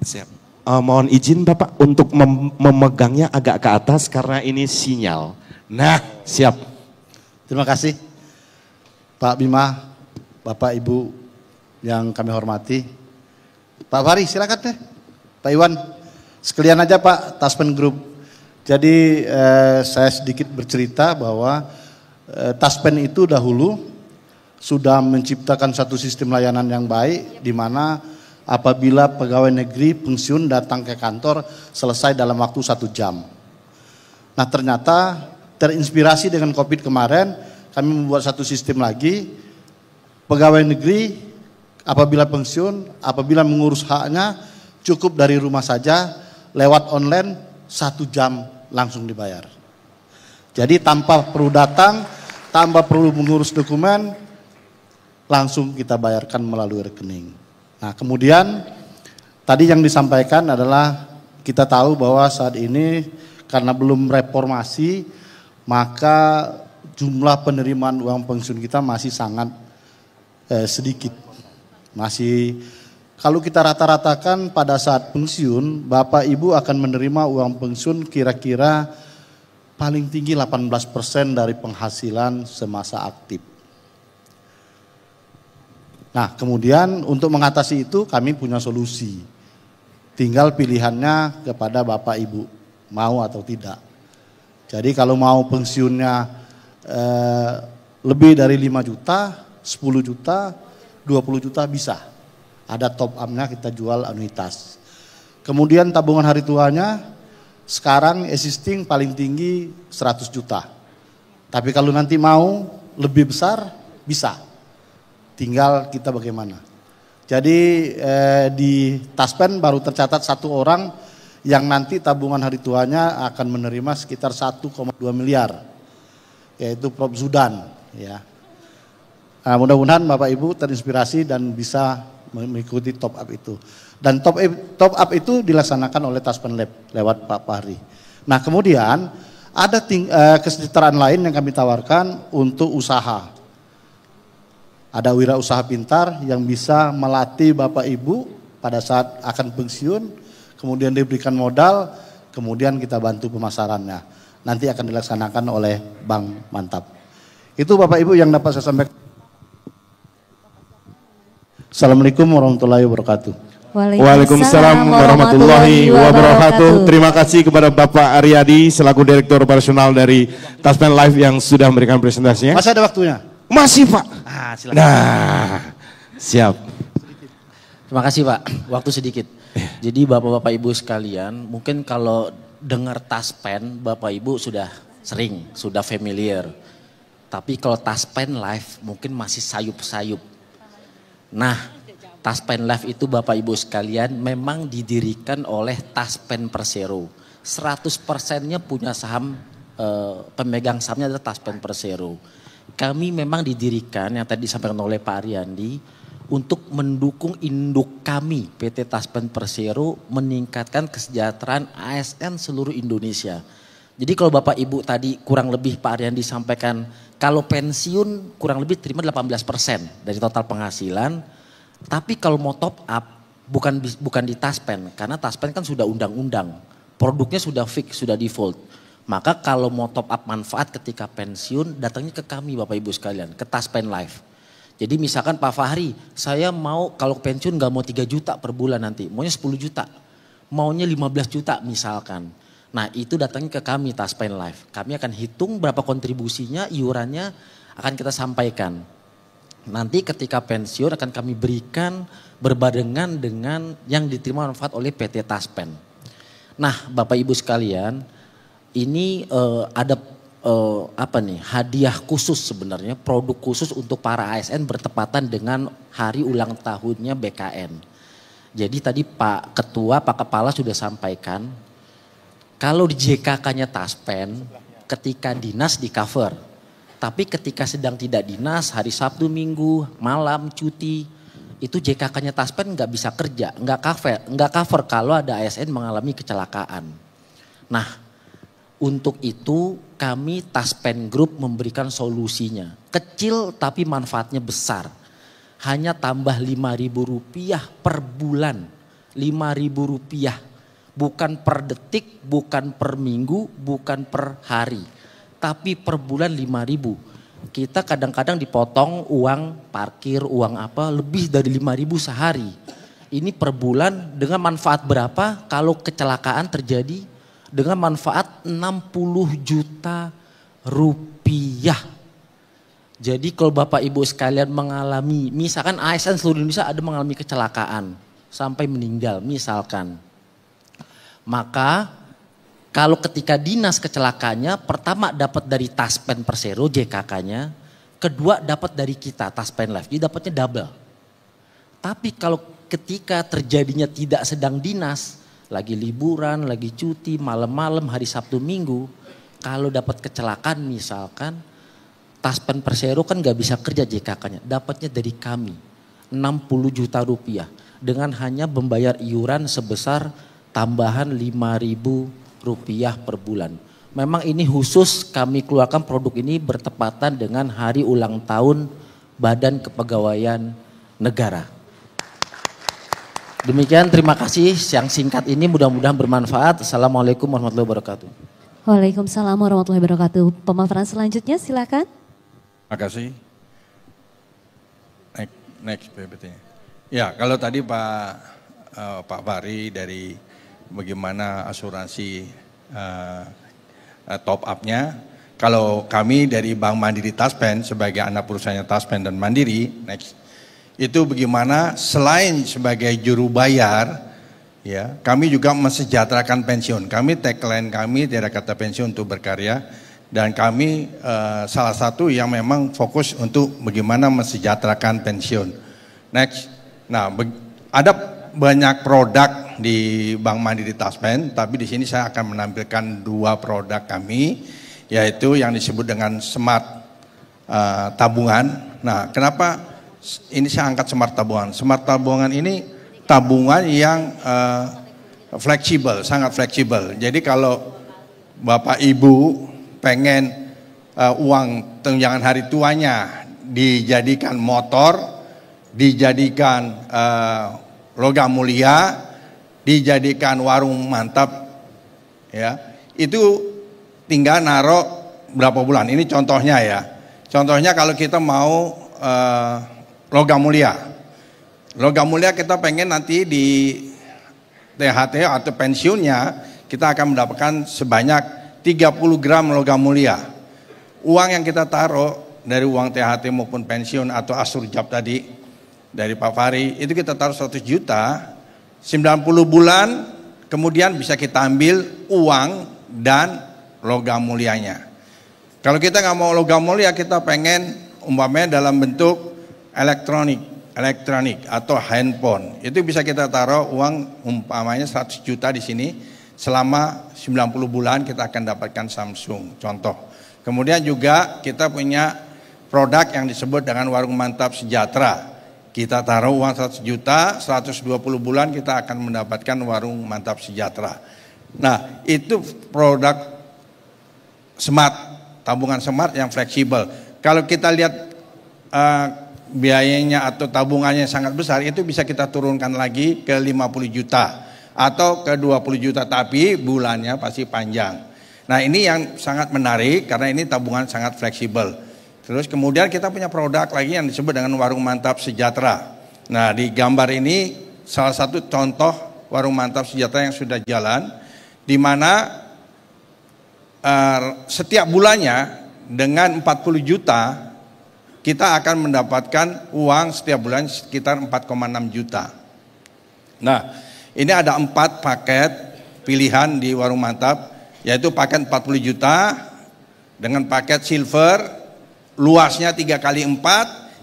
Siap. Mohon izin Bapak untuk memegangnya agak ke atas karena ini sinyal. Nah, siap. Terima kasih Pak Bima, Bapak Ibu yang kami hormati. Pak Fahri silakan deh. Pak Iwan, sekalian aja Pak Taspen Group. Jadi saya sedikit bercerita bahwa Taspen itu dahulu sudah menciptakan satu sistem layanan yang baik di mana apabila pegawai negeri pensiun datang ke kantor selesai dalam waktu 1 jam. Nah ternyata terinspirasi dengan COVID kemarin kami membuat satu sistem lagi. Pegawai negeri apabila pensiun, apabila mengurus haknya cukup dari rumah saja lewat online 1 jam langsung dibayar. Jadi tanpa perlu datang, tanpa perlu mengurus dokumen, langsung kita bayarkan melalui rekening. Nah kemudian tadi yang disampaikan adalah kita tahu bahwa saat ini karena belum reformasi maka jumlah penerimaan uang pensiun kita masih sangat sedikit. Masih kalau kita rata-ratakan pada saat pensiun Bapak Ibu akan menerima uang pensiun kira-kira paling tinggi 18% dari penghasilan semasa aktif. Nah kemudian untuk mengatasi itu kami punya solusi. Tinggal pilihannya kepada Bapak Ibu mau atau tidak. Jadi kalau mau pensiunnya lebih dari 5 juta, 10 juta, 20 juta bisa. Ada top up-nya kita jual anuitas. Kemudian tabungan hari tuanya sekarang existing paling tinggi 100 juta. Tapi kalau nanti mau lebih besar bisa. Tinggal kita bagaimana. Jadi di Taspen baru tercatat 1 orang yang nanti tabungan hari tuanya akan menerima sekitar 1,2 miliar. Yaitu Prof. Zudan. Ya. Nah, mudah-mudahan Bapak Ibu terinspirasi dan bisa mengikuti top up itu. Dan top up itu dilaksanakan oleh Taspen Lab lewat Pak Fahri. Nah kemudian ada kesejahteraan lain yang kami tawarkan untuk usaha. Ada wirausaha pintar yang bisa melatih Bapak Ibu pada saat akan pensiun, kemudian diberikan modal, kemudian kita bantu pemasarannya. Nanti akan dilaksanakan oleh Bank Mantap. Itu Bapak Ibu yang dapat saya sampaikan. Assalamualaikum warahmatullahi wabarakatuh. Waalaikumsalam warahmatullahi wabarakatuh. Terima kasih kepada Bapak Aryadi selaku Direktur Operasional dari Taspen Live yang sudah memberikan presentasinya. Masih ada waktunya? Masih Pak. Silakan. Nah, siap. Terima kasih Pak, waktu sedikit. Jadi Bapak-Bapak Ibu sekalian, mungkin kalau dengar Taspen, Bapak Ibu sudah sering, sudah familiar. Tapi kalau Taspen Live mungkin masih sayup-sayup. Nah, Taspen Live itu Bapak Ibu sekalian memang didirikan oleh Taspen Persero. 100%-nya punya saham, pemegang sahamnya adalah Taspen Persero. Kami memang didirikan yang tadi disampaikan oleh Pak Aryandi untuk mendukung induk kami PT Taspen Persero meningkatkan kesejahteraan ASN seluruh Indonesia. Jadi kalau Bapak Ibu tadi kurang lebih Pak Aryandi sampaikan kalau pensiun kurang lebih terima 18% dari total penghasilan. Tapi kalau mau top up bukan di Taspen karena Taspen kan sudah undang-undang. Produknya sudah fix, sudah default. Maka kalau mau top up manfaat ketika pensiun datangnya ke kami Bapak Ibu sekalian, ke Taspen Live. Jadi misalkan Pak Fahri, saya mau kalau pensiun gak mau 3 juta per bulan nanti, maunya 10 juta, maunya 15 juta misalkan. Nah itu datangnya ke kami Taspen Live. Kami akan hitung berapa kontribusinya, iurannya akan kita sampaikan. Nanti ketika pensiun akan kami berikan berbarengan dengan yang diterima manfaat oleh PT Taspen. Nah Bapak Ibu sekalian, ini ada hadiah khusus sebenarnya, produk khusus untuk para ASN bertepatan dengan hari ulang tahunnya BKN. Jadi tadi Pak Ketua, Pak Kepala sudah sampaikan, kalau di JKK-nya Taspen, ketika dinas di cover, tapi ketika sedang tidak dinas, hari Sabtu, Minggu, malam, cuti, itu JKK-nya Taspen nggak bisa kerja, nggak cover kalau ada ASN mengalami kecelakaan. Nah, untuk itu kami Taspen Group memberikan solusinya. Kecil tapi manfaatnya besar. Hanya tambah Rp5.000 per bulan. Rp5.000. Bukan per detik, bukan per minggu, bukan per hari. Tapi per bulan 5.000. Kita kadang-kadang dipotong uang parkir, uang apa, lebih dari 5.000 sehari. Ini per bulan dengan manfaat berapa kalau kecelakaan terjadi? Dengan manfaat 60 juta rupiah. Jadi kalau Bapak Ibu sekalian mengalami, misalkan ASN seluruh Indonesia ada mengalami kecelakaan sampai meninggal misalkan. Maka kalau ketika dinas kecelakaannya, pertama dapat dari Taspen Persero JKK-nya, kedua dapat dari kita Taspen Life, jadi dapatnya double. Tapi kalau ketika terjadinya tidak sedang dinas, lagi liburan, lagi cuti, malam-malam, hari Sabtu Minggu, kalau dapat kecelakaan misalkan, Taspen Persero kan gak bisa kerja JKK-nya, dapatnya dari kami 60 juta rupiah dengan hanya membayar iuran sebesar tambahan Rp5.000 per bulan. Memang ini khusus kami keluarkan produk ini bertepatan dengan hari ulang tahun Badan Kepegawaian Negara. Demikian, terima kasih yang singkat ini mudah-mudahan bermanfaat. Assalamualaikum warahmatullahi wabarakatuh. Waalaikumsalam warahmatullahi wabarakatuh. Pemaparan selanjutnya silakan. Terima kasih. Next PPT-nya. Ya, kalau tadi Pak Fahri dari bagaimana asuransi top up-nya. Kalau kami dari Bank Mandiri Taspen sebagai anak perusahaannya Taspen dan Mandiri, next, itu bagaimana selain sebagai juru bayar, ya, kami juga mensejahterakan pensiun. Kami tagline kami tidak kata pensiun untuk berkarya, dan kami salah satu yang memang fokus untuk bagaimana mensejahterakan pensiun. Next, nah ada banyak produk di Bank Mandiri Taspen, tapi di sini saya akan menampilkan 2 produk kami, yaitu yang disebut dengan smart tabungan. Nah, kenapa ini saya angkat smart tabungan? Smart tabungan ini tabungan yang fleksibel, sangat fleksibel. Jadi kalau Bapak Ibu pengen uang tunjangan hari tuanya dijadikan motor, dijadikan logam mulia, dijadikan warung mantap, ya, itu tinggal naruh berapa bulan. Ini contohnya ya. Contohnya kalau kita mau logam mulia. Logam mulia kita pengen nanti di THT atau pensiunnya kita akan mendapatkan sebanyak 30 gram logam mulia. Uang yang kita taruh dari uang THT maupun pensiun atau asurjab tadi dari Pak Fahri, itu kita taruh 100 juta, 90 bulan kemudian bisa kita ambil uang dan logam mulianya. Kalau kita nggak mau logam mulia, kita pengen umpamanya dalam bentuk elektronik atau handphone, itu bisa kita taruh uang umpamanya 100 juta di sini, selama 90 bulan kita akan dapatkan Samsung, contoh. Kemudian juga kita punya produk yang disebut dengan warung mantap sejahtera. Kita taruh uang 100 juta, 120 bulan kita akan mendapatkan warung mantap sejahtera. Nah, itu produk smart, tabungan smart yang fleksibel. Kalau kita lihat biayanya atau tabungannya sangat besar, itu bisa kita turunkan lagi ke 50 juta atau ke 20 juta, tapi bulannya pasti panjang. Nah, ini yang sangat menarik karena ini tabungan sangat fleksibel. Terus kemudian kita punya produk lagi yang disebut dengan warung mantap sejahtera. Nah, di gambar ini salah satu contoh warung mantap sejahtera yang sudah jalan, di mana setiap bulannya dengan 40 juta kita akan mendapatkan uang setiap bulan sekitar 4,6 juta. Nah, ini ada 4 paket pilihan di warung mantap, yaitu paket 40 juta dengan paket silver, luasnya 3x4,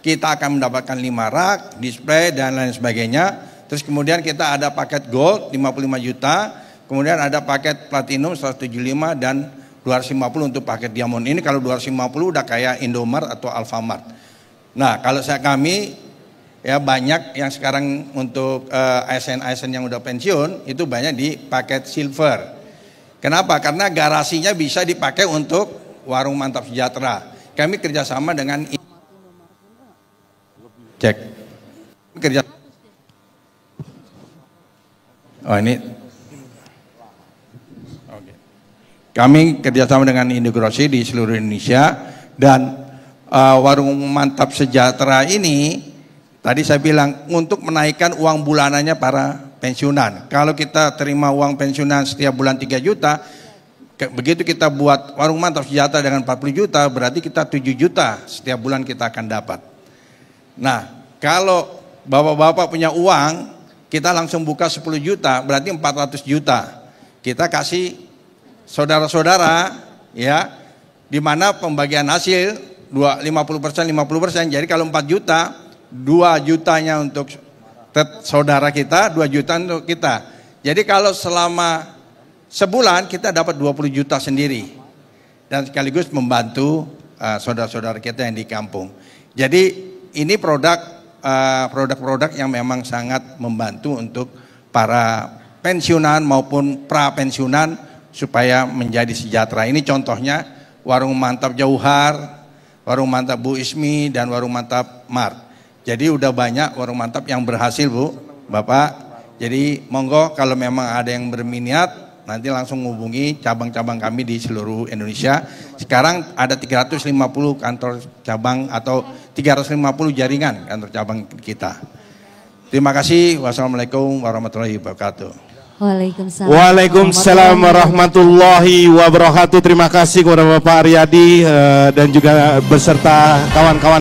kita akan mendapatkan 5 rak, display dan lain sebagainya. Terus kemudian kita ada paket gold 55 juta, kemudian ada paket platinum 175 dan 250 untuk paket diamond. Ini kalau 250 udah kayak Indomaret atau Alfamart. Nah, kalau kami ya banyak yang sekarang untuk ASN yang udah pensiun itu banyak di paket silver. Kenapa? Karena garasinya bisa dipakai untuk warung mantap sejahtera. Kami kerjasama dengan kerja Oh ini. Oke. Kami kerjasama dengan Indogrossi di seluruh Indonesia dan warung mantap sejahtera ini tadi saya bilang untuk menaikkan uang bulanannya para pensiunan. Kalau kita terima uang pensiunan setiap bulan 3 juta, begitu kita buat warung mantap sejahtera dengan 40 juta, berarti kita 7 juta setiap bulan kita akan dapat. Nah, kalau bapak-bapak punya uang, kita langsung buka 10 juta, berarti 400 juta. Kita kasih saudara-saudara, ya, di mana pembagian hasil 50%, 50%. Jadi kalau 4 juta, 2 jutanya untuk saudara kita, 2 juta untuk kita. Jadi kalau selama sebulan kita dapat 20 juta sendiri. Dan sekaligus membantu saudara-saudara kita yang di kampung. Jadi ini produk-produk yang memang sangat membantu untuk para pensiunan maupun pra-pensiunan supaya menjadi sejahtera. Ini contohnya warung mantap Jauhar, warung mantap Bu Ismi, dan warung mantap Mart. Jadi udah banyak warung mantap yang berhasil Bu, Bapak. Jadi monggo kalau memang ada yang berminat, nanti langsung hubungi cabang-cabang kami di seluruh Indonesia. Sekarang ada 350 kantor cabang atau 350 jaringan kantor cabang kita. Terima kasih. Wassalamualaikum warahmatullahi wabarakatuh. Waalaikumsalam warahmatullahi wabarakatuh. Terima kasih kepada Bapak Aryadi dan juga beserta kawan-kawan